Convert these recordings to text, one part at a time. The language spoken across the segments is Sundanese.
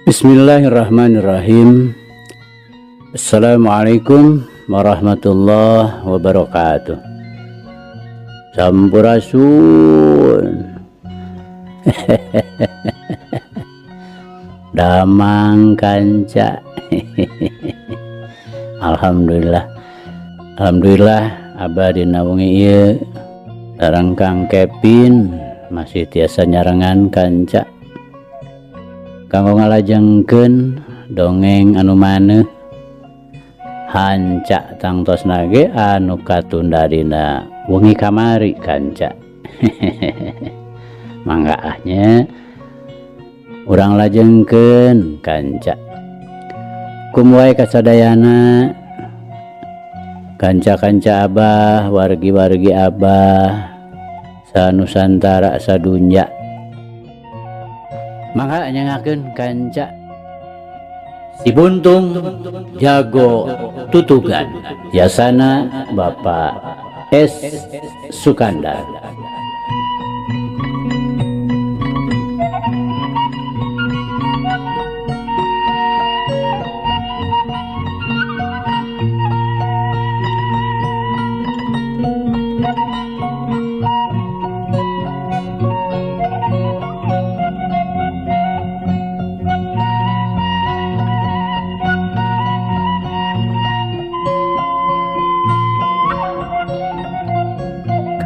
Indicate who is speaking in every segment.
Speaker 1: Bismillahirrahmanirrahim. Assalamualaikum warahmatullahi wabarakatuh. Sampurasun. Damang kanca. Alhamdulillah. Alhamdulillah abah dina wengi ieu sareng Kang Kevin masih tiasa nyarengan kanca kanggo ngalajengkeun dongeng anu maneh hanca tangtosna ge anu katunda dina wengi kamari kanca. Mangga ahnya urang lajengkeun kanca. Kumwae kasadayana kanca-kanca abah, wargi-wargi abah sanusantara sadunya. Mangga nyangakeun kanca si Buntung jago tutugan, biasana Bapak S. Sukandar.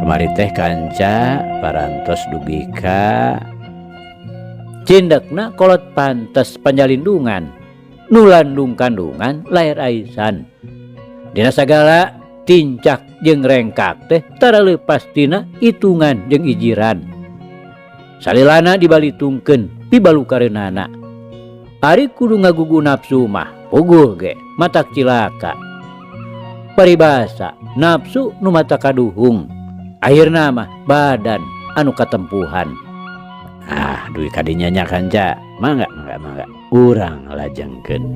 Speaker 1: Mari teh kanca parantos dugi ka cindekna kolot pantes panjalindungan nu landung kandungan lair aisan dina sagala tincak jeung rengkak teh tara leupas tina itungan jeung ijiran salilana dibalitungkeun pibalukareunana ari kudu ngagugu nafsu mah puguh ge matak cilaka paribasa nafsu nu mata kaduhung akhirna mah badan anu katempuhan. Duit kadinya nya kanca. Mangga urang lajengkeun.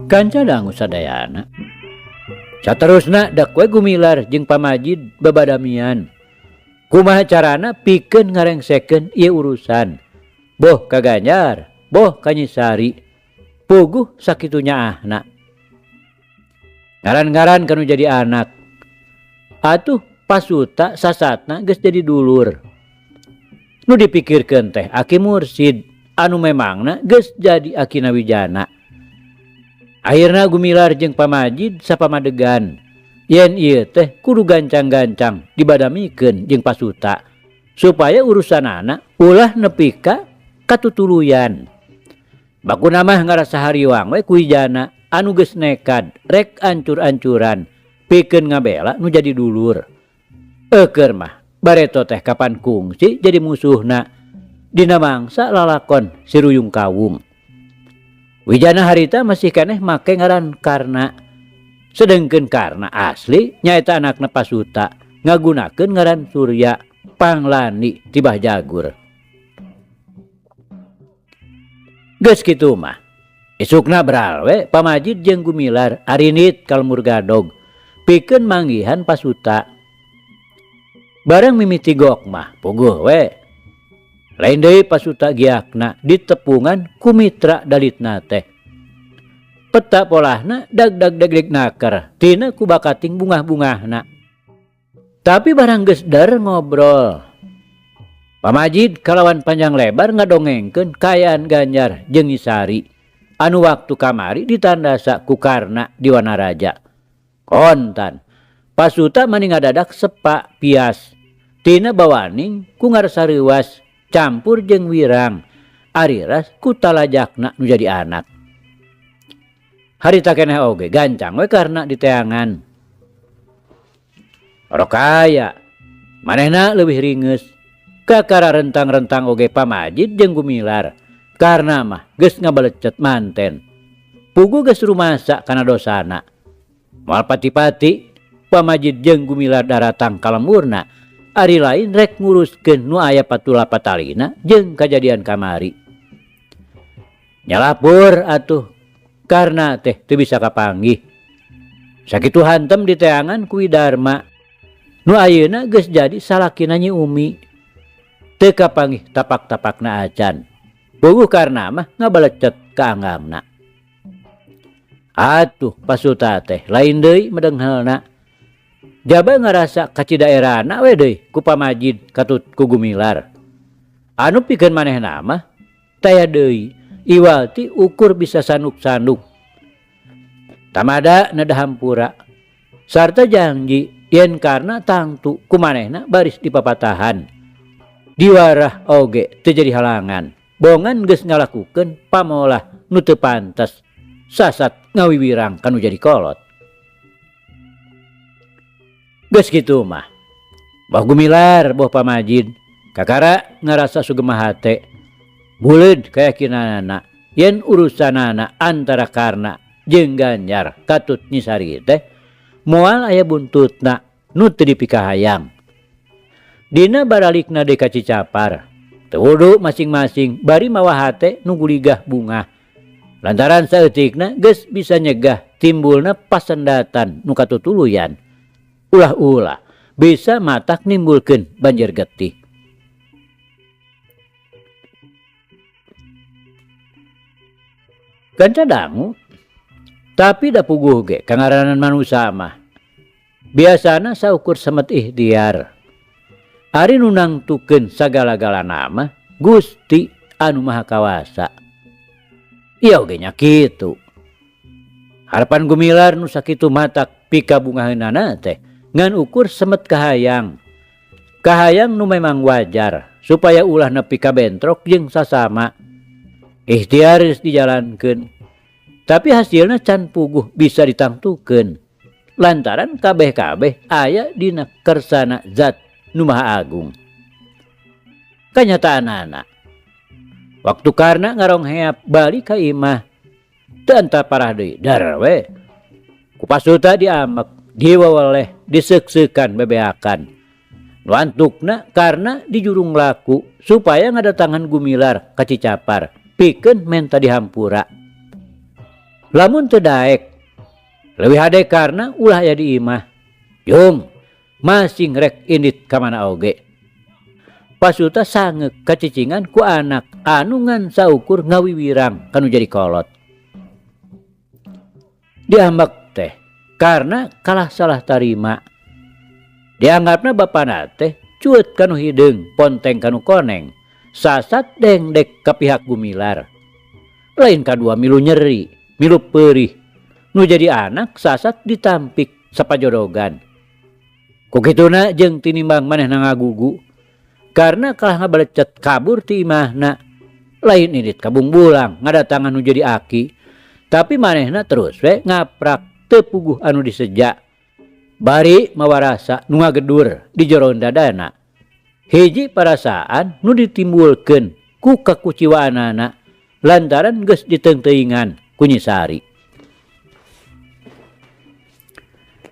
Speaker 1: Kanca dangu sadayana. Saterusna dak we gumilar jeung pamajid babadamian. Kumaha carana pikeun ngarengsekeun ieu urusan. Boh ka Ganjar, boh ka Nyisari. Puguh sakitu nyaahna. Ngaran-ngaran kanu jadi anak. Atuh pasuta sasatna geus jadi dulur. Nu dipikirkeun teh Aki Mursid anu memangna geus jadi Aki Nawijana. Akhirna gumilar jeung pamajid sapamadegan. Yen ieu teh kudu gancang-gancang dibadamikeun jeung pasuta supaya urusanana ulah nepi ka katutuluyan. Bakuna mah ngarasa hariwang we ku ijana anu geus nekad rek ancur-ancuran pikeun ngabela nu jadi dulur. Eukeur mah bareto teh kapan kungsi jadi musuhna dina mangsa lalakon si Ruyung Kawung. Wijana harita masih keneh make ngaran Karna. Sedengkeun Karna asli nyaeta anakna pasuta ngagunakeun ngaran Surya Panglani ti Bahjagur. Geus kitu mah isukna beral we pamajid jeung gumilar arinit kalmur gadog pikeun manggihan pasuta. Bareng mimiti gok mah puguh we. Lain deui pasuta giakna ditepungan ku mitra dalitna teh. Peta polahna dag naker tina ku bakating bungah-bungahna. Tapi barang geus der ngobrol. Pamajid kalawan panjang lebar ngadongengkeun kaayaan Ganjar jeung Nyisari anu waktu kamari ditandasa ku Karna di Wanaraja. Kontan pasuta mani ngadadak sepa pias tina bawaning ku ngarsareuwas campur jeung wirang ariras ku talajakna nu jadi anak. Harita keneh oge gancang we Karna di teangan. Rokaya manehna leuwih ringeus kakara rentang-rentang oge pamajid jeung gumilar karna mah geus ngabalecet manten. Puguh geus rumasa kana dosana. Moal pati-pati pamajid jeung gumilar daratang kalemurna ari lain rek nguruskeun nu aya patula patalina jeung kajadian kamari. Nyalapur atuh karena teh teu bisa kapanggih. Sakitu hantem di teangan ku Widarma. Nu ayeuna geus jadi salakina Nyi Umi. Teu kapanggih tapak-tapakna acan. Puguh karena mah ngabalecet ka anggangna. Atuh pasuta teh lain deui medenghelna. Jaba ngarasa kaci daerahna we deui ku pamajid katut ku Gumilar. Anu pikeun manehna mah taya deui iwalti ukur bisa sanduk-sanduk. Tamada nada hampura. Sarta janji yen karna tangtu ku manehna baris dipapatahan. Diwarah oge teu jadi halangan. Bongan geus ngalakukeun pamolah nu teu pantes. Sasat ngawiwirang kanu jadi kolot. Geus kitu mah. Boh Gumilar, boh pamajid, kakara ngarasa sugema hate. Buleud kayakinanana yen urusanana antara Karna jeung Ganjar katut nyisari teh moal aya buntutna nu teu dipikahayang. Dina baralikna deui ka Cicapar, teu wudu masing-masing bari mawa hate nu guligah bunga. Lantaran saeutikna geus bisa nyegah timbulna pasendatan nu katutuluyan. Ulah-ulah bisa matak nimbulkeun banjir getih. Ganca dangu, tapi da puguh ge kangaranan manusia mah. Biasana saukur semet ikhtiar. Ari nu nangtukeun sagala-galana mah Gusti anu Maha Kawasa. Iya oge nya kitu. Harapan Gumilar nu sakitu matak pikabungaheunana teh ngan ukur semet kahayang. Kahayang nu memang wajar supaya ulah nepi ka bentrok jeung sasama. Ikhtiar geus dijalankeun. Tapi hasilna can puguh bisa ditangtukeun. Lantaran kabeh-kabeh aya dina kersana Zat nu Maha Agung. Kanyataanana waktu Karna ngarong heap balik ka imah teu anta parah deui dar we. Ku pasuta diamek, diwaweleh, diseuk-seukan bebeakan. Nu antukna Karna dijurung laku supaya ngadatangan Gumilar ka Cicapar pikeun menta dihampura. Lamun teu daek leuwih hade Karna ulah aya di imah. Jung masing rek indit ka mana oge. Pasuta sangeuk kacicingan ku anak anu ngan saukur ngawiwirang kanu jadi kolot. Diambek teh karena kalah salah tarima. Dianggapna bapana teh cuet kanu hideung ponteng kanu koneng. Sasat dengdek ka pihak Gumilar. Lain kadua milu nyeri, milu peurih. Nu jadi anak sasat ditampik sapajodogan. Kukituna jeung tinimbang manehna ngagugu. Karena kalah ngabalecet kabur ti imahna. Lain indit kabung bulang ngadatangan nu jadi aki. Tapi manehna terus we ngaprak teu puguh anu diseja. Bari mawarasa nu ngagedur di jero dadana. Hiji parasaan nu ditimbulkeun ku kakuciwaanana lantaran geus diteung-teuingan ku Nyi Sari.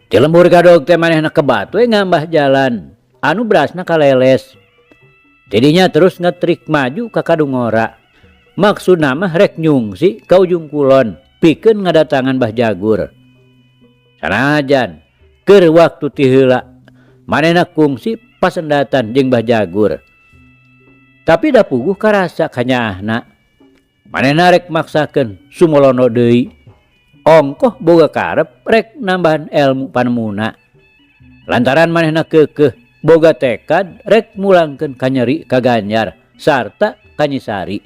Speaker 1: Di lembur gadog teh manehna kebat we ngambah jalan anu berasna kaleles. Jadinya terus ngetrik maju ka Kadungora. Maksudna mah rek nyungsi ka ujung kulon pikeun ngadatangan Mbah Jagur. Sanajan keur waktu ti heula manehna kungsi pasendatan jeung Mbah Jagur. Tapi da puguh karasa kanyaahna. Manehna rek maksakeun sumolono deui. Ongkoh boga karep rek nambahan ilmu panemuna. Lantaran manehna keukeuh boga tekad rek mulangkeun kanyeri ka Ganjar sarta ka Nyi Sari.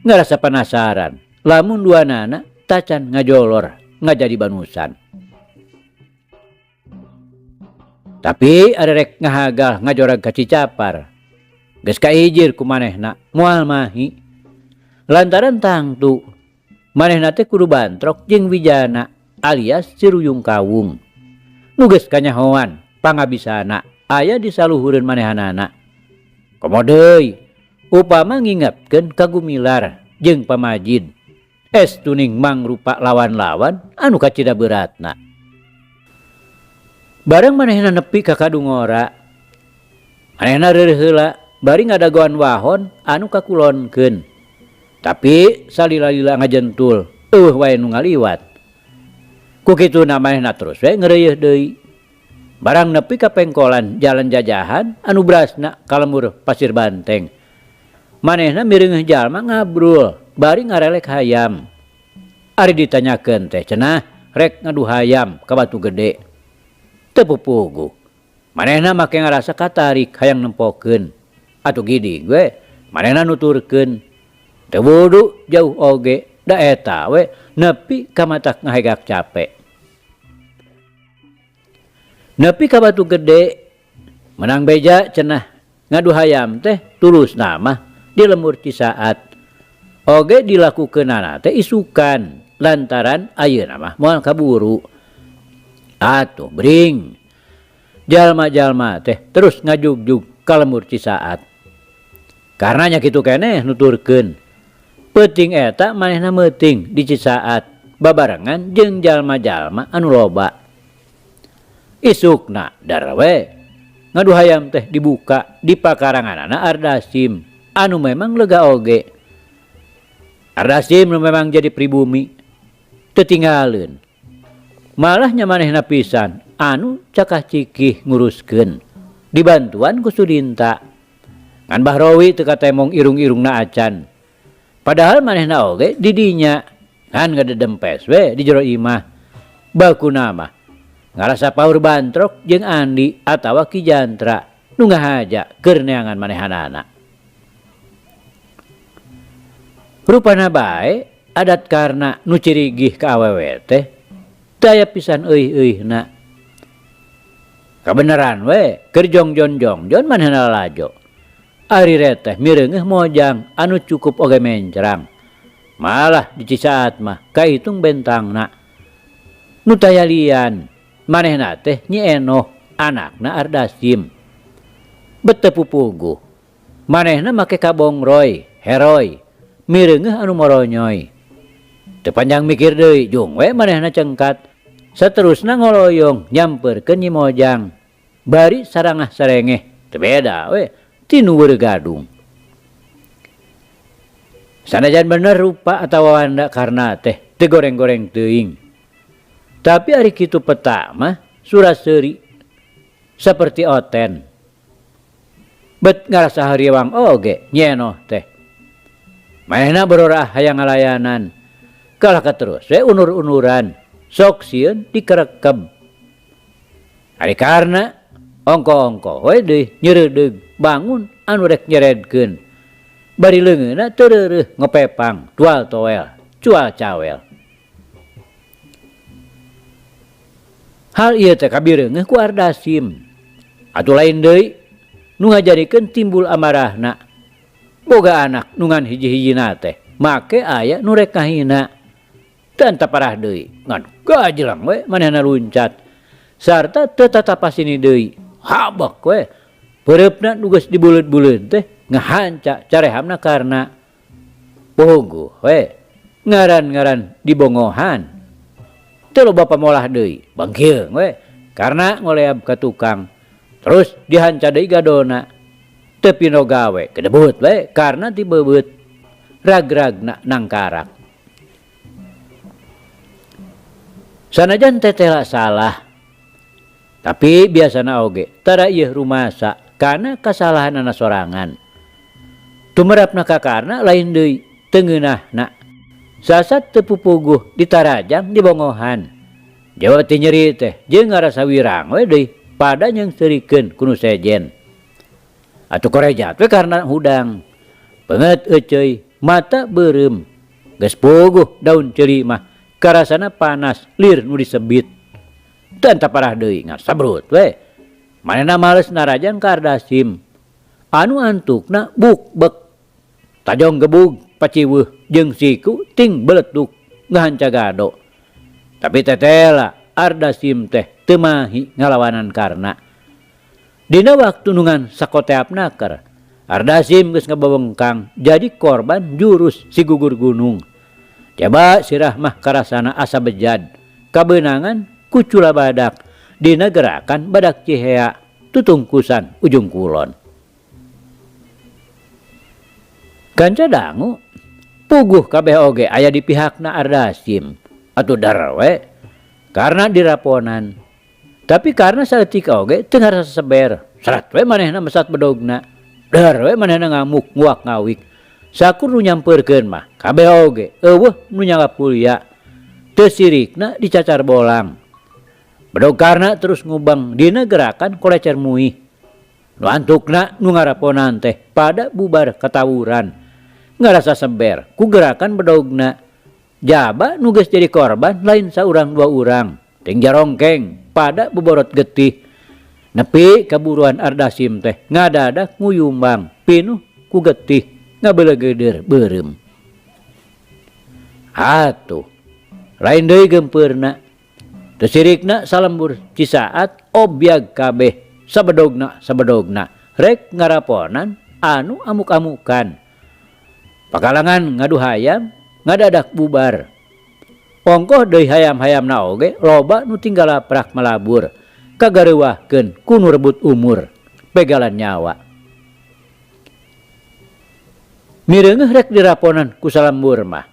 Speaker 1: Ngarasa penasaran lamun duanana tacan ngajolor ngajadi banusan. Tapi ada rek ngahagal ngajorag ka Cicapar. Geus kaijir ku manehna moal mahi. Lantaran tangtu manehna teh kudu bantrok jeung Wijana alias Ciruyung Kawung. Nu geus kanyahoan pangabisana aya di saluhureun manehanana. Komo deui upama ngingetkeun ka Gumilar jeung pamajid. Estuning mangrupa lawan-lawan anu kacida beratna. Bareng manehna nepi ka Kadungora. Manehna reureuh heula bari ngadagoan wahon anu kakulonkeun. Tapi salila-lila ngajentul wae nu ngaliwat. Ku kitu manehna terus we ngeureuyeuh deui. Barang nepi ka pengkolan jalan jajahan anu berasna kalemur pasir banteng. Manehna mireungeuh jalma ngabrul bari ngarelek hayam. Ari ditanyakeun teh cenah rek ngadu hayam ka batu gede. Teu pupugu. Manehna make ngarasa katarik hayang nempokeun. Atuh gidi gue manehna nuturkeun teu wudu jauh oge da eta we nepi ka matak ngahegak capek. Nepi ka batu gede menang beja cenah ngadu hayam teh tulus nama di lemur Cisaat. Oge dilakukeunana teh isukan lantaran ayeuna mah moal kaburu. Atuh bring jalma-jalma teh terus ngajugjug ka lemur Cisaat. Karenanya kitu keneh nuturkeun peuting eta manehna meuting di Cisaat babarengan jeung jalma-jalma anu loba. Isukna darwe ngadu hayam teh dibuka di pakaranganana Ardasim anu memang lega oge. Ardasim nu memang jadi pribumi teu tinggaleun. Malah nya manehna pisan anu cakah cikih nguruskeun dibantuan ku Sudinta. Ngan Bahrowi teu katemong irung-irungna acan. Padahal manehna oge di dinya kan ngadedempes we di jero imah. Bakuna mah ngarasa paur bantrok jeung Andi atawa Ki Jantra nu ngahaja keur neangan manehanana. Rupana bae adat karna nu cirigih ka awewe teh teu aya pisan euy-euy-na. Kabeneran we keur jongjon-jongjon manehna lajo. Ari reteh mireungeuh mojang anu cukup oge mencrang. Malah di Cisaat mah kahitung bentangna. Nu taya lian manehna teh Nyi Enoh anakna Ardasim. Beteu pupugu. Manehna make kabongroy, heroy, mireungeuh anu moronyoy. Teu panjang mikir deui jung we manehna cengkat. Saterusna ngoloyong nyampeurkeun Nyi Mojang. Bari sarangah sarengeh teu beda we tinu Weurgadung. Sanajan bener rupa atawa wanda karna teh teu goreng-goreng teuing. Tapi ari kitu peta mah suraseuri saperti oten. Bet ngarasa hariwang oge Nyi Enoh teh. Manehna berorah hayang ngalayanan. Kalah katerus we unur-unuran sok sieun dikerekeb. Ari karna ongko-ongko we deui nyeureudeg bangun anu rek nyeredkeun. Bari leungeunna teu reureuh ngopepang tual toel cual cawel. Hal ieu teh kabireungeuh ku Ardasim. Atuh lain deui nu ngajarikeun timbul amarahna. Boga anak nu ngan hiji-hijina teh make aya nu rek kahina. Teu anta parah deui ngan gajlang we manehna luncat. Sarta teu tatapasini deui. Habak we peureupna nu geus dibuleut-buleut teh ngahanca carehamna karna pogo we ngaran-ngaran dibongohan. Teu loba pamolah deui bangkieung we karna ngoleab ka tukang. Terus dihanca deui gadona. Teu pino gawe kedebut we karna ti beubeut rag-ragna nangkarak. Sanajan teteh salah tapi biasana oge tara ieu rumasa kana kasalahanana sorangan. Tumerapna ka karna lain deui teu ngeunahna. Sasat teu pupuguh ditarajang dibongohan. Jawa ti nyeri teh jeung ngarasa wirang we deui pada nyeungseurikeun ku nu sejen. Atuh korejat we karna hudang. Beungeut euceuy mata beureum. Geus puguh daun ceuri mah karasana panas lir nu disebit. Teu anta parah deui ngasabrut we. Manehna males narajan ka Ardasim. Anu antukna bukbek. Tajong gebug paciweuh jeung siku ting beleduk ngahanca gado. Tapi tetela Ardasim teh teu mahi ngalawanan karna. Dina waktu nungan sakoteapna keur Ardasim geus ngababengkang jadi korban jurus si gugur gunung. Coba sirah mah karasana asa bejad kabeunangan ku cula badak dina gerakan badak Cihea tutungkusan ujung kulon. Kanca dangu puguh kabeh oge aya di pihakna Ardasim atuh dar we karena diraponan. Tapi karena saeutik oge teu ngarasa seber serat we manehna mesat bedogna dar we manehna ngamuk nguak ngawik sakur nu nyampeurkeun mah kabeh oge eueuh nu nyangapulya teu sirikna dicacar bolang. Bedog karna terus ngubang dina gerakan kolecer muih. Nu antukna nu ngaraponan teh pada bubar katawuran. Ngarasa seber ku gerakan bedogna. Jaba nu geus jadi korban lain saurang dua urang. Ting jarongkeng pada buborot getih. Nepi kaburuan Ardasim teh ngadadak nguyumbang pinuh ku getih ngabelegeder beureum. Atuh lain deui gempeurna. Teu sirikna salembur cisaat obyag kabeh sabedogna rek ngaraponan anu amuk-amukan. Pakalangan ngadu hayam ngadadak bubar. Ongkoh deui hayam-hayamna oge loba nu tinggal laprak malabur kagareuwahkeun ku nu rebut umur pegalan nyawa. Mireungeuh rek diraponan ku salembur mah.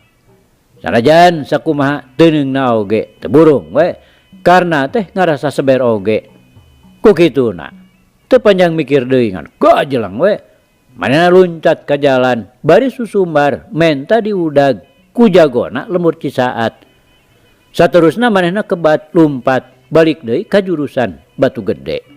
Speaker 1: Sanajan sakumaha teuningna oge teu burung we karna teh ngarasa seber oge. Ku kituna teu panjang mikir deui ngan gajelang we manehna luncat ka jalan bari susumbar menta diudag ku jagona lemur cisaat. Saterusna manehna kebat lumpat balik deui ka jurusan Batu Gede.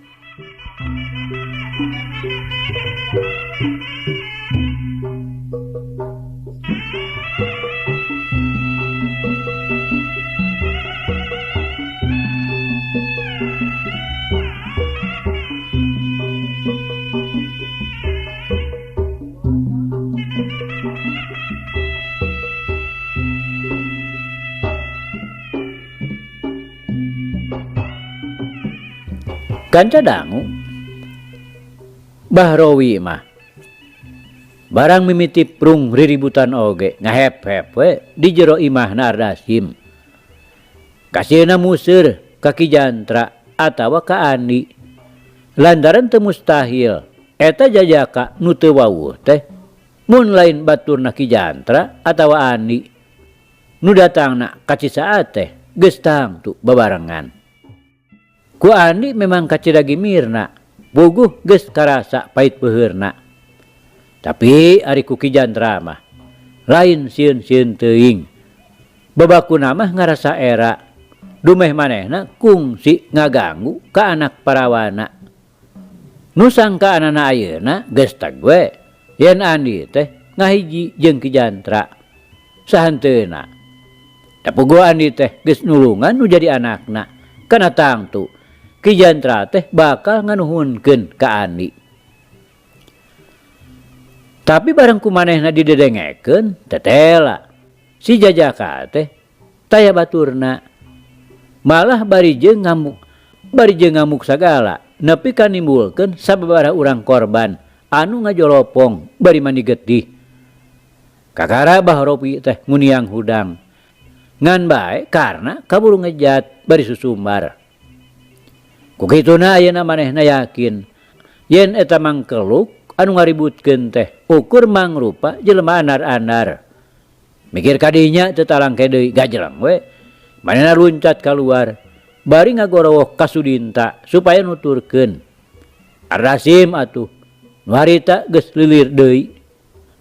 Speaker 1: Kanca dangu Bahrowi mah barang mimiti prung riributan oge ngahep-hep we di jero imahna Ardasim. Kasieuna museur ka Ki Jantra atawa ka Andi lantaran teu mustahil eta jajaka nu teu wawuh teh mun lain baturna Ki Jantra atawa Andi nu datangna ka cisaat teh geus tangtu babarengan. Ku Andi memang kacidagi mirna, boguh geus karasa pait peuheurna. Tapi ari ku Ki Jantra mah lain sieun-sieun teuing. Babakuna mah ngarasa era, dumeh manehna kungsi ngaganggu ka anak parawana. Nu sangkaanana ayeuna geus teg we, yen Andi teh ngahiji jeung Ki Jantra. Sahanteuna. Dapugu Andi teh geus nulungan nu jadi anakna, kana tangtu Ki Jantra teh bakal nganuhunkeun ka Andi. Tapi bareng kumanehna didedengekeun tetela. Si jajaka teh taya baturna. Malah bari jeung ngamuk sagala nepi ka nimbulkeun sababaraha urang korban anu ngajolopong bari mandi getih. Kakara Bahrowi teh nguniang hudang. Ngan bae karna kaburu ngejat bari susumbar. Kukituna ayeuna manehna yakin yen eta mangkeluk anu ngaributkeun teh ukur mangrupa jelema anar-anar. Mikir kadinya teu talangke deui gajelang we. Manehna luncat kaluar bari ngagorowoh ka Sudinta supaya nuturkeun. Ardasim atuh nu harita geus lilir deui.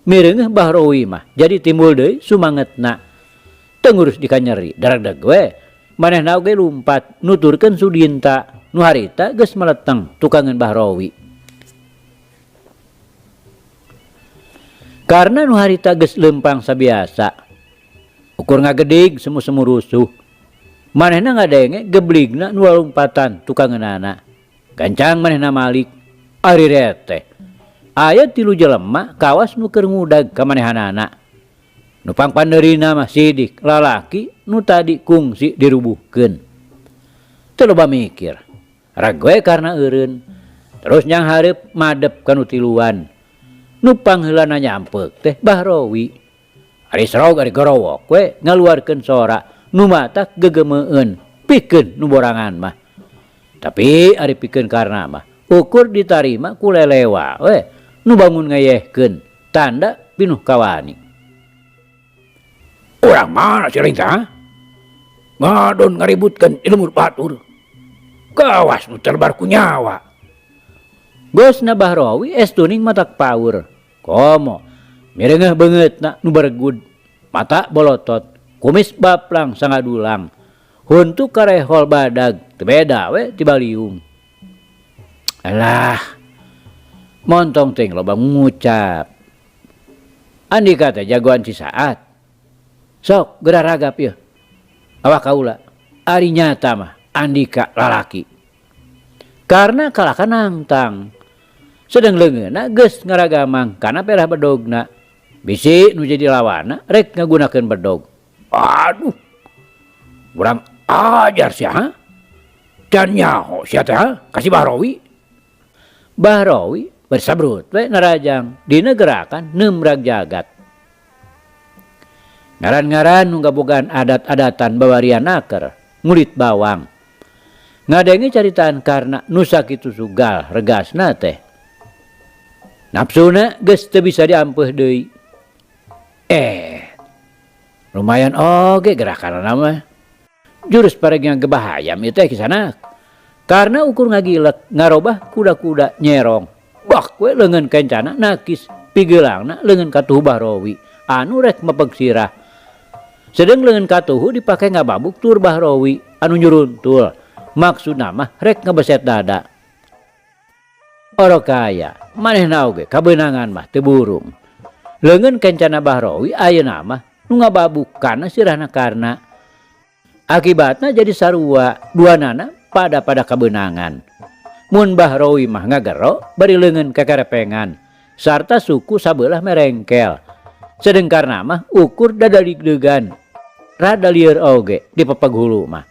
Speaker 1: Mireungeuh Bahrowi mah jadi timbul deui sumangetna. Teu ngurus dikanyeri daragdag we. Manehna oge lumpat nuturkeun Sudinta nu harita geus meleteng tukangan Bahrowi. Karena nu harita geus lempang sabiasa. Ukur ngagedig semu-semu rusuh. Manehna ngadenge gebligna nu lompatan tukangeunana. Gancang manehna malik ari reteh. Aya 3 jelema kawas nu keur ngudag ka manehanana. Nu pangpandeurina mah sidik lalaki nu tadi kungsi dirubuhkeun. Teu loba mikir. Ragoe karena eureun. Terus nyang hareup madep ka nu tiluan. Nu pangheulana nyampeuk teh Bahrowi. Ari serog ari gorowok we ngaluarkeun sora nu matak gegemeueun pikeun nu borangan mah. Tapi ari pikeun karna mah ukur ditarima ku lelewa we nu bangun ngayehkeun tanda pinuh kawani.
Speaker 2: Orang mana si Lintah? Ngadon ngaributkan ilmu batur. Gawas nu terbar ku nyawa.
Speaker 1: Gosna Bahrawi estuning matak power. Komo mirengeh banget na nu bergud. Mata bolotot, kumis baplang sangadulang. Huntu karehol badag, tebeda we tibaliung. Alah, montong ting loba ngucap. Andika teh jagoan Cisaat. Sok geraragap ya. Awak kaula, ari nyata mah Andika lalaki. Karena kalahkan nangtang. Sedang leungeunna geus ngaragamang kana perah bedogna. Bisi nu jadi lawana rek ngagunakeun bedog.
Speaker 2: Aduh. Urang ajar sia. Dan nyaho sia teh kasih Bahrawi.
Speaker 1: Bahrawi bersabrut we narajang dina gerakan nemrag jagat. Ngaran-ngaran nu gabogaan adat-adatan bawarian naker, ngulit bawang. Ngadengi caritaan karena nusa kitu sugal regasna teh. Nafsuna geus teu bisa diampeuh deui. Lumayan oge gerakanna mah. Jurus paregna gebahayam ieu teh kisana. Karena ukur ngagilek ngarobah kuda-kuda nyerong. Bak we leungeun kencana nakis pigeulangna leungeun katuhu Bahrawi anu rek mepeg sirah. Sedang leungeun katuhu dipake ngababuk tur Bahrawi anu nyuruntul. Maksudna mah rek ngabeset dada. Orokaya manehna oge kabeunangan mah teu burung. Leungeun kencana Bahrawi ayeuna mah nu ngababuk kana sirahna karna. Akibatna jadi sarua duanana pada kabeunangan. Mun Bahrawi mah ngagero bari leungeun kakarepengan sarta suku sabelah merengkel. Sedeng karna mah ukur dadaligdegan. Rada lieur oge dipepeg hulu mah.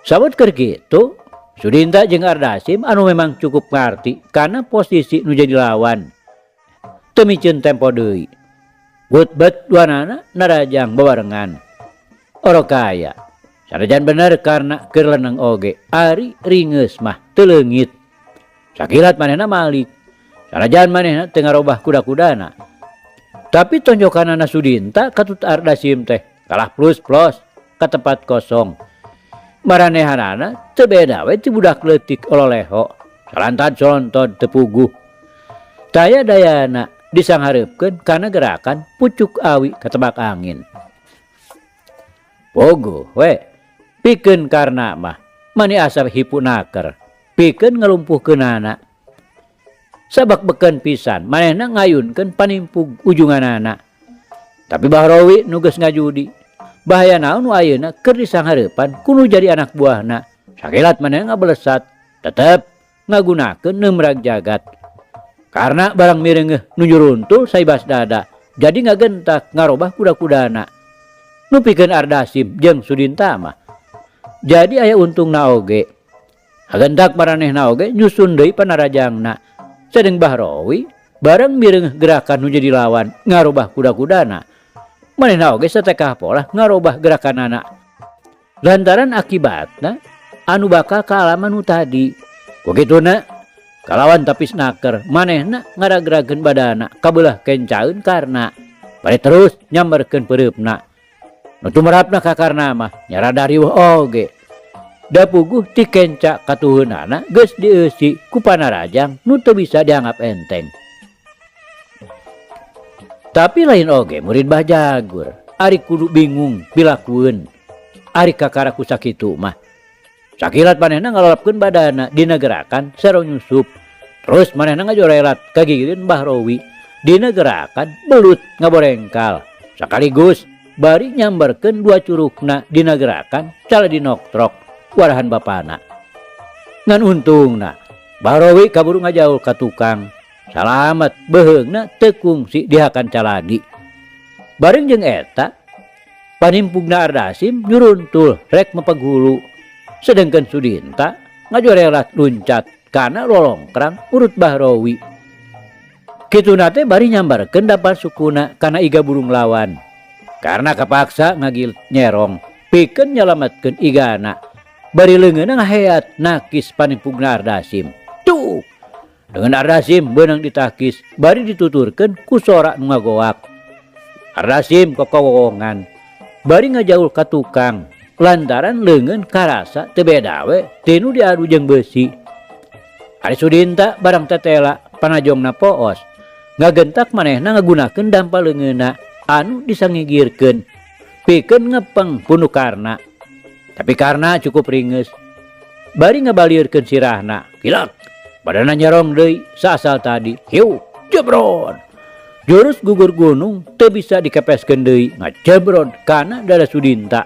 Speaker 1: Sabut keur kitu, Sudinta jeung Ardasim anu memang cukup ngarti karena posisi nu jadi lawan. Teu miceun tempo deui. Wutbet duanana narajang babarengan. Orokaya sanajan bener karena keur leuneng oge ari ringeus mah teu leungit. Sakilat manehna malik. Sanajan manehna teu ngarobah kuda-kudana. Tapi tonjokanana Sudinta katut Ardasim teh kalah plus-plus ka tempat kosong. Maranehanana teu beda we ti budak leutik ololeho. Salantad solontod teu puguh. Daya dayana disanghareupeun kana gerakan pucuk awi katebak angin. Pogo we pikeun karna mah mani asa hipu naker. Pikeun ngalumpuhkeunana. Sabak beken pisan manehna ngayunkeun panimpug ujunganana. Tapi Bahrawi nu geus ngajudi. Bahaya naon nu ayeuna keur disanghareupan kudu jadi anak buahna. Sakilat manehna ngabelesat tetep ngagunakeun nemrag jagat. Karena barang mireungeuh nu nyuruntul saibas dada jadi ngagentak ngarobah kuda-kudana. Nu pikeun Ardasim jeung Sudinta mah. Jadi aya untungna oge. Hagentak maranehna oge nyusun deui panarajangna. Sedeng Bahrawi bareng mireungeuh gerakan nu jadi lawan ngarobah kuda-kudana. Manehna oge satekah pola ngarobah gerakanana. Lantaran akibatna anu bakal kaalaman nu tadi. Kukituna kalawan tapis naker manehna ngaragrageun badana kabelah kencaeun karna bari terus nyamberkeun peureupna. Nu tumrapna ka karna mah nyarada riweuh oge. Da puguh ti kenca katuheunana geus dieusi ku panarajang nu teu bisa dianggap enteng. Tapi lain oge murid Bah Jagur ari kudu bingung bilakueun ari kakara ku sakitu mah. Sakilat manehna ngalolapkeun badana dina gerakan sero nyusup. Terus manehna ngajorelat kagigireun Bahrawi dina gerakan belut ngaborengkal. Sakaligus bari nyamberkeun dua curugna dina gerakan cala dinoktrok warahan bapana. Ngan untungna Bahrawi kaburu ngajaul ka tukang. Salamet beheungna teu kungsi dihakan caladi. Bareng jeung eta panimpugna Ardasim nyuruntul rek mepeg hulu. Sedengkeun Sudinta ngajorelat luncat kana lolongkrang urut Bahrawi. Kituna teh bari nyambarkeun dapal sukuna kana iga burung lawan. Karena kapaksa ngagil nyerong pikeun nyalametkeun igana. Bari leungeunna ngaheat nakis panimpugna Ardasim. Tuh dengan Ardasim beunang ditakis bari dituturkeun ku sora nu ngagoak. Ardasim kokowongan bari ngajaul ka tukang lantaran leungeun karasa teu beda we tinu diadu jeung beusi. Ari Sudinta barang tetela panajongna poos ngagentak manehna ngagunakeun dampal leungeunna anu disangigirkeun pikeun ngepeng punukarna. Tapi karena cukup ringeus bari ngabalieurkeun sirahna kilak badanna nyerong deui saasal tadi hiu jebron. Jurus gugur gunung teu bisa dikepeskeun deui ngajebron kana dada Sudinta.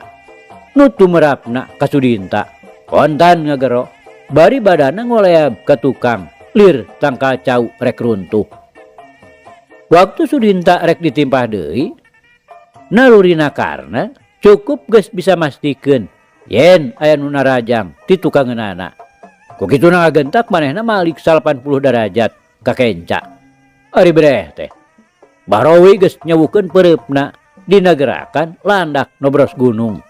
Speaker 1: Nu tumerapna ka Sudinta kontan ngagero bari badanna ngoleab ka tukang lir tangkal cau rek runtuh. Waktu Sudinta rek ditimpah deui nalurina karna cukup geus bisa mastikeun yen aya nu narajang ti tukangeunana. Ku kituna ngagentak manehna malik 80 derajat ka kenca. Ari breh teh Bahrowi geus nyawukeun peureupna dinagerakan landak nobros gunung.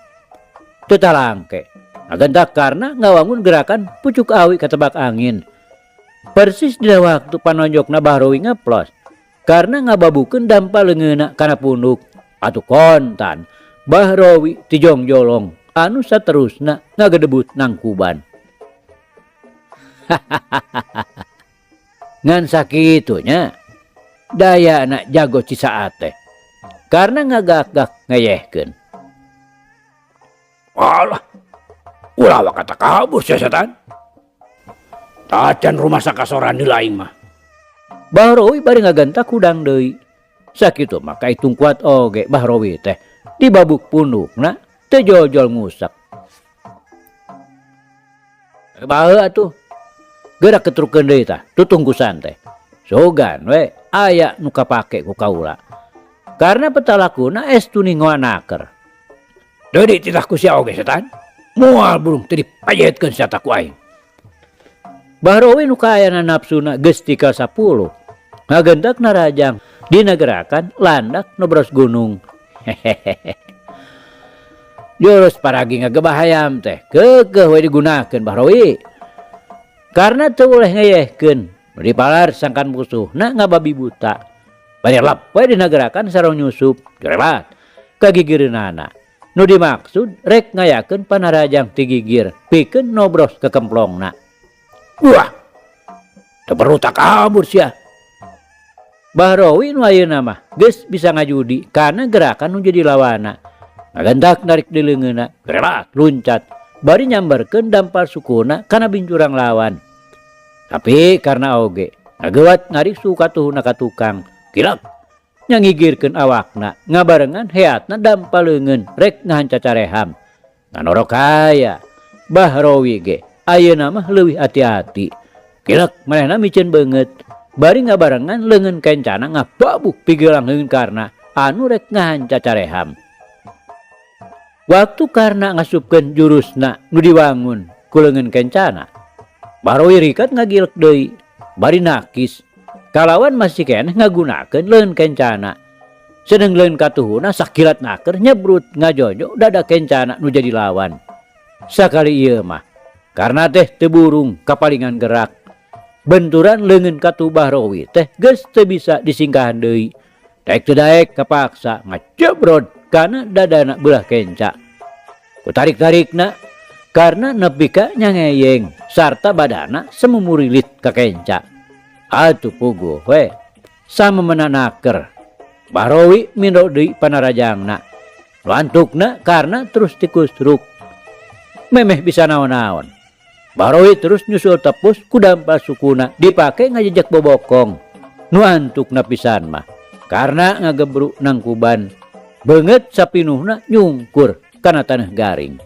Speaker 1: Teu talangke ngagentak karna ngawangun gerakan pucuk awi katebak angin. Persis dina waktu panonjokna Bahrowi ngeplos karena ngababukeun dampal leungeunna kana punduk. Atuh kontan Bahrowi ti jongjolong anu saterusna ngagedebut nangkuban. Ngan sakitunya daya anak jago Cisaat teh karena ngagak-gak ngeyehkeun.
Speaker 2: Walah, ulah kata kabur sia setan. Tacan rumah sakasoran di laing mah.
Speaker 1: Bahrowi bari ngagantak hudang deui. Sakitu mah kaitung kuat oge Bahrowi teh di babuk pundukna teu jol-jol ngusak. Baheula atuh. Gerak ketrukeun deui tah tutungkusan teh. Sogan we aya nu kapake ku kaula. Karena petalakuna estu ningoanaker.
Speaker 2: Deudi titah ku sia oge setan. Moal burung teu dipajetkeun sia tak ku aing.
Speaker 1: Bahrowi nu kaayana nafsuna geus ti ka 10. Ngagentak narajang dinagerakan landak nobros gunung. Hehehe. Jurus paragi ngagebahayam teh keukeuh we digunakeun Bahrowi. Karena teu oleh ngeyehkeun dipalar sangkan musuhna ngababi buta. Bari lap we dinagerakan sareng nyusup jorebat ka gigireunana. Nu dimaksud rek ngayakeun panarajang ti gigir pikeun nobros ke kemplongna.
Speaker 2: Wah, teu perlu tak kabur sia.
Speaker 1: Bahrowi nu ayeuna mah geus bisa ngajudi kana gerakan nu jadi lawana. Ngagentak narik di leungeunna gerebat luncat bari nyamberkeun dampal sukuna kana bincurang lawan. Tapi karena oge ngageuat narik sukatuhna ka tukang kilak nyangigirkeun awakna ngabarengan heatna dampal leungeun rek ngahan cacareham. Nganorok aya Bahrowi ge ayeuna mah leuwih hati-hati. Kilak manehna micen beungeut bari ngabarengan leungeun kencana ngababuk pigelang heungkarna anu rek ngahan cacareham. Waktu karena ngasupkeun jurusna nu diwangun ku leungeun kencana, Bahrowi rikat ngagilek deui bari nakis kalawan masih keneh ngagunakeun leun kencana. Sedeng leun katuhuna sakilat naker nyebrut ngajojo dada kencana nu jadi lawan. Sakali ieu mah karena teh teu burung kapalingan gerak. Benturan leungeun katu Bahrowi teh geus teu bisa disingkahan deui. Daek teu daek kapaksa ngajebrod kana dadana belah kenca. Kutarik-tarikna karena nepi ka nyangeyeng sarta badana semumurilit ka kenca. Atuh puguh we samemenanaker Bahrowi mindro deui panarajangna. Lantukna karena terus tikusruk. Memeh bisa naon-naon. Bahrowi terus nyusul tepus ku dampal sukuna dipake ngajejak bobokong. Nu antukna pisan mah karena ngagebruk nangkuban beungeut sapinuhna nyungkur kana tanah garing.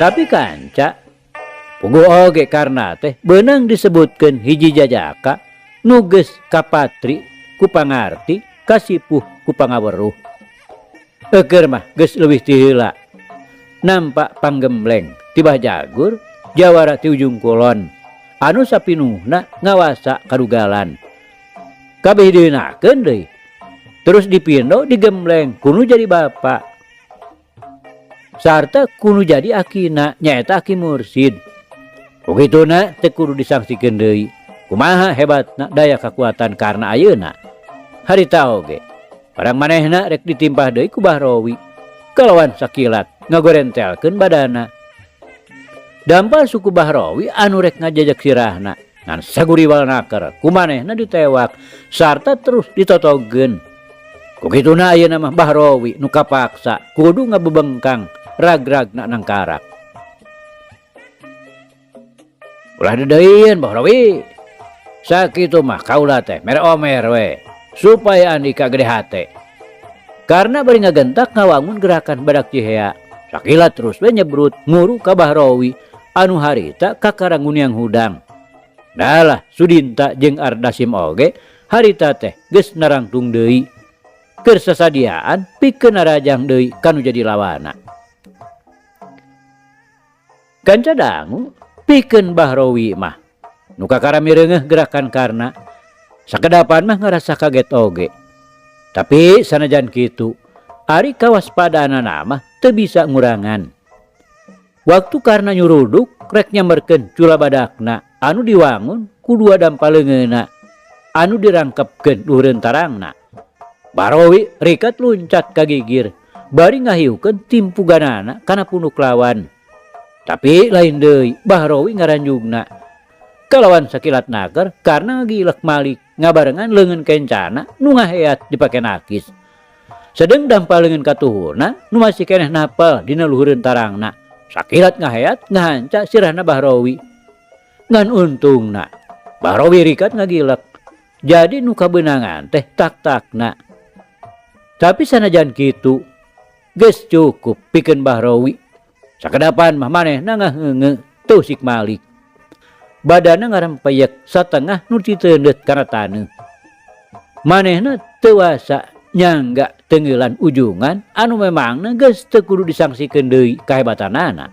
Speaker 1: Tapi kanca puguh oge karena teh beunang disebutkeun hiji jajaka nu geus kapatri ku pangarti kasipuh ku pangaweruh. Eukeur mah geus leuwih ti heula nampak panggembleng tibah jagur jawara ti ujung kulon anu sapinuhna ngawasa kadugalan kabeh deunakeun deui. Terus dipindo digembleng kudu jadi bapak. Sarta kudu jadi akina nyaeta Aki Mursid. Begituna teu kudu disangsikeun deui. Kumaha hebatna daya kekuatan karena ayeuna. Harita oge barang manehna rek ditimpah deui ku Bahrowi kalawan sakilat ngagorentelkeun badana. Dampal suku Bahrowi anu rek ngajajak sirahna ngan saguriwal naker ku manehna ditewak sarta terus ditotogkeun. Kukituna ayeuna mah Bahrowi nu kapaksa kudu ngabebengkang rag-ragna nangkarak. Ulah dedeun Bahrowi. Sakitu mah kaula teh mere omer we supaya Andika gede hate. Karena bari ngagentak ngawangun gerakan badak Cihea. Sakilat terus we nyebrut nguru ka Bahrowi anu harita ka Karanguniang Hudang. Dalah Sudinta jeung Ardasim oge harita teh geus narangtung deui keur sasadiaan pikeun narajang deui kanu jadi lawana. Kanca dangu pikeun Bahrowi mah nu kakarami reungeuh gerakan karna sakedapan mah ngarasa kaget oge. Tapi sanajan kitu ari kawaspadana mah teu bisa ngurangan. Waktu karna nyuruduk rek nyamberkeun cula badakna anu diwangun ku dua dampaleungeunna anu dirangkepkeun luhureun tarangna. Bahrowi rikat luncat ka gigir bari ngahiukeun timpuganana kana punuk lawan. Tapi lain deui Bahrowi ngaranjugna kalawan sakilat naker karena ngagilek malik ngabarengan leungeun kencana nu ngaheat dipake nakis. Sedeng dampaleungeun katuhurna nu masih keneh napel dina luhureun tarangna. Sakilat ngaheat ngahanca sirahna Bahrowi. Ngan untungna Bahrowi rikat ngagilek. Jadi nu kabeunangan teh tak-takna. Tapi sanajan kitu geus cukup pikeun Bahrowi. Sakedapan mah manehna ngaheungeuh tusik malik. Badana ngarempeyek satengah nu diteundeut kana taneuh. Manehna teu wasa nyangga teungeulan ujungan anu memangna geus teu kudu disangsikeun deui kahebatanana.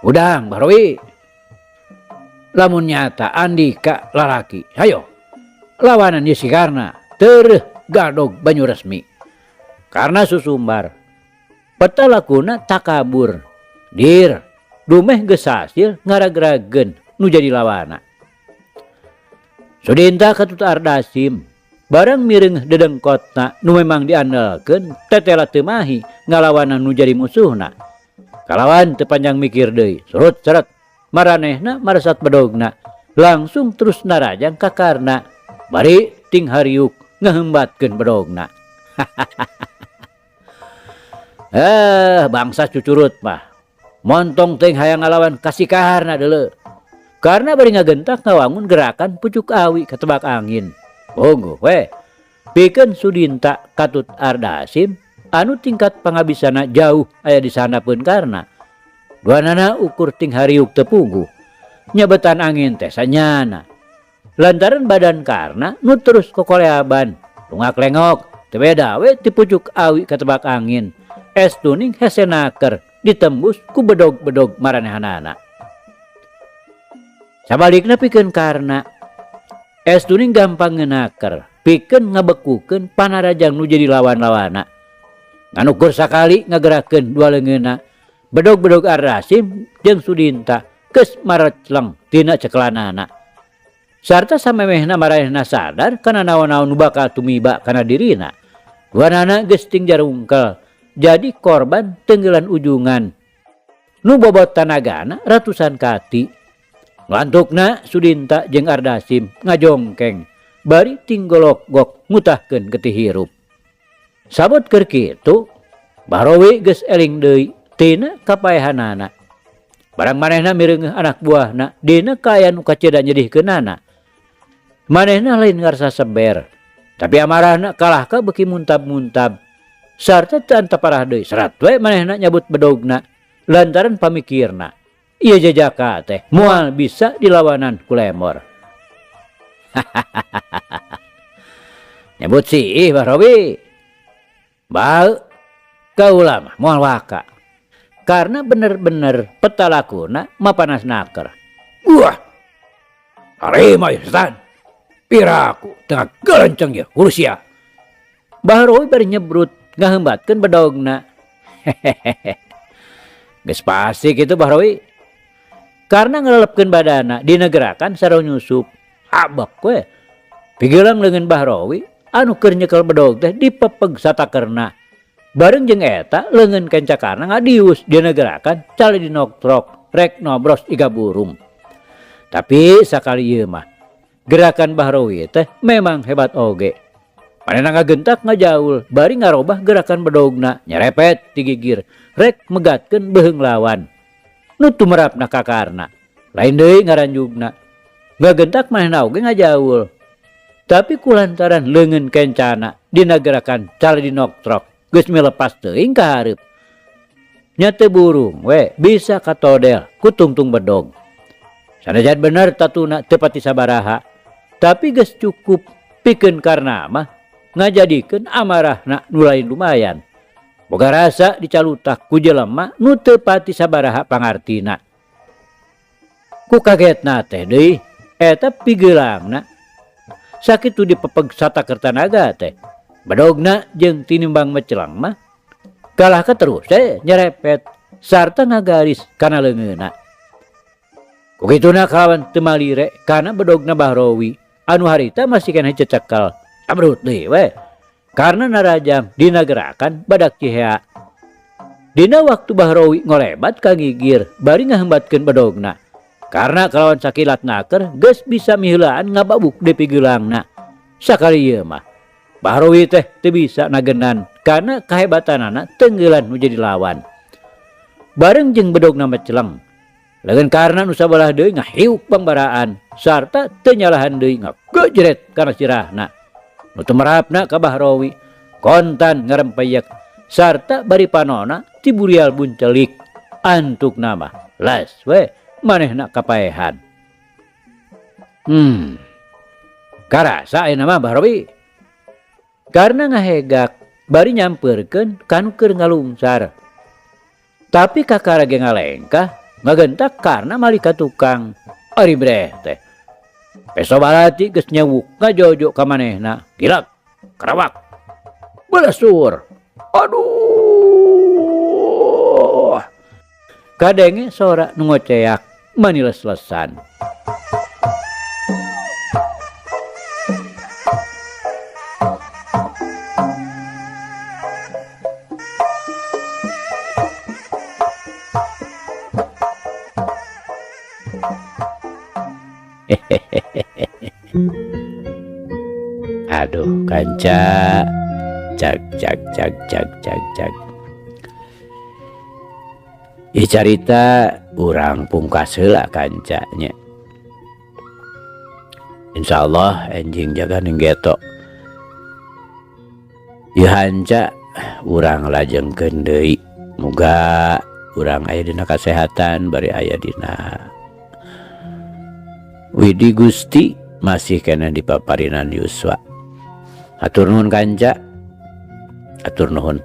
Speaker 1: Udang Bahrowi. Lamun nyata Andika lalaki, hayo lawanan ieu sigarna teureum gadog banyu resmi. Karena susumbar petalakuna takabur. Dir dumeh geus hasil ngaragrageun nu jadi lawana. Sudinta katut Ardasim barang mireung dedengkotna nu memang diandalkeun tetela teu mahi ngalawanan nu jadi musuhna. Kalawan teu panjang mikir deui surut seret maranehna maresat bedogna langsung terus narajang ka karna bari ting hariuk ngaheumbatkeun bedogna. Bangsa cucurut mah montong teng hayang ngalawan kasikaharna deuleu. Karena bari ngagentak ngawangun gerakan pucuk awi katebak angin. Bogo we pikeun Sudinta katut Ardasim anu tingkat pangabisana jauh aya di sanapeun karna duanana ukur ting hariuk teu puguh. Nyabetan angin teh sanyana. Lantaran badan karna nu terus kokoleaban tungak lengok teu beda we ti pucuk awi katebak angin. Estuning hesenaker ditembus ku bedog-bedog maranehanana. Sabalikna pikeun karna estuning gampang ngeunaker pikeun ngabekukeun panarajang nu jadi lawan-lawana. Ngan ukur sakali ngagerakeun dua leungeunna bedog-bedog Ardasim jeung Sudinta geus marecleng tina cekelanana. Sarta samemehna maranehna sadar kana naon-naon nu bakal tumiba kana dirina. Duanana geus ting jarungkel jadi korban teunggelan ujungan nu bobot tanagana ratusan kati. Lantukna Sudinta jeung Ardasim ngajongkeng bari tinggolok-gok ngutahkeun getih hirup. Sabot keur kitu Bahrowi geus eling deui tina kapaehanana. Barang manehna mireungeuh anak buahna dina kaaya nu kaceda nyedihkeunana. Manehna lain ngarsa seber, tapi amarahna kalah ka beuki muntab-muntab. Sarta teu anta parah deui serat we manehna nyabut bedogna lantaran pamikirna ieu jajaka teh moal bisa dilawanan ku lemor. Nyebut sih Bahrowi. Bau kaula mah moal waka. Karena bener-bener petalakuna mapanas naker.
Speaker 2: Wah. Harema ya setan. Piraku tengah gelenceng ya Rusia.
Speaker 1: Bahrowi bari nyebrut ngahembatkeun bedogna.
Speaker 2: Geus pasti kitu Bahrowi.
Speaker 1: Karena ngelelepkeun badana dinegerakan sareng nyusup. Abek we. Pigelang leungeun Bahrowi anu keur nyekel bedog teh dipepeg satakerna. Bareng jeung eta leungeun kencakarna ngadius dinegerakan cale dinoktrok rek nobros iga burung. Tapi sakali ieu mah gerakan Bahrowi teh memang hebat oge. Manehna ngagentak ngajaul bari ngarobah gerakan bedogna nyerepet ti gigir rek megatkeun beheung lawan. Nu tumerapna kakarna lain deui ngaranjugna. Ngagentak manehna oge ngajaul. Tapi kulantaran leungeun kencana dinagerakan cale dinoktrok geus milepas teuing ka hareup. Nya teu burung we bisa katodel ku tungtung bedog. Sanajan bener tatuna teu pati sabaraha, tapi geus cukup pikeun karna mah ngajadikeun amarahna nu lain lumayan. Boga rasa dicalutak ku jelema nu teu pati sabaraha pangartina. Ku kagetna teh deui eta pigeulangna sakitu dipepeg sataker tanaga teh. Bedogna jeung tinimbang mecelang mah kalah terus nyerepet sarta ngagaris kana leungeunna. Kukituna kawan teu malire kana bedogna Bahrowi anu harita masih keneh cecekal amrut deui we karena narajam dinagerakan badak Cihea. Dina waktu Bahrowi ngolebat ka gigir bari ngahembatkeun bedogna karena kalawan sakilat naker geus bisa miheulaan ngababuk di pigeulangna. Sakali ieu mah Bahrowi teh teu bisa nagenan karena kehebatanana tenggelan nu jadi lawan. Bareng jeung bedogna meceleng leungeun karna nu sabelah deui ngahiuk pambaraan sarta teu nyalahan deui ngagejret kana sirahna. Nu tumerapna ka Bahrowi kontan ngarempeyek sarta bari panona ti burial buncelik antukna mah las we manehna kapaehan. Karasa ayeuna mah Bahrowi. Karena ngahegak bari nyampeurkeun kanu keur ngalungsar. Tapi kakara ge ngalengkah ngagentak karena malika tukang. Ari breh teh. Peso balati geus nyewuk ngajojo ka manehna. Gilak, karawak, belesur. Aduh. Kadenge sora nu ngoceak maniles-lesan. Aduh kanca cak. Ieu carita urang pungkas heula kancanya. Insyaallah enjing jaga ninggeto. Ieu hanca urang lajengkeun deui. Muga urang aya dina kasehatan bari aya dina Widi Gusti masih kena dipaparinan yuswa. Atur nuhun kanca. Atur nuhun.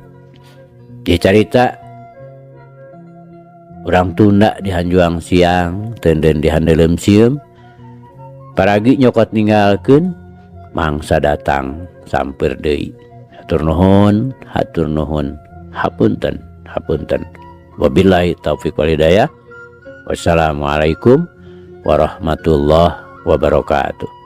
Speaker 1: Ieu carita urang tunda di hanjuang siang teunden di handeulem sieum. Paragi nyokot ninggalkeun mangsa datang samper deui. Hatur nuhun, hatur nuhun. Hapunten, hapunten. Wabillahi taufiq wal hidayah. Wassalamualaikum warahmatullahi wabarakatuh.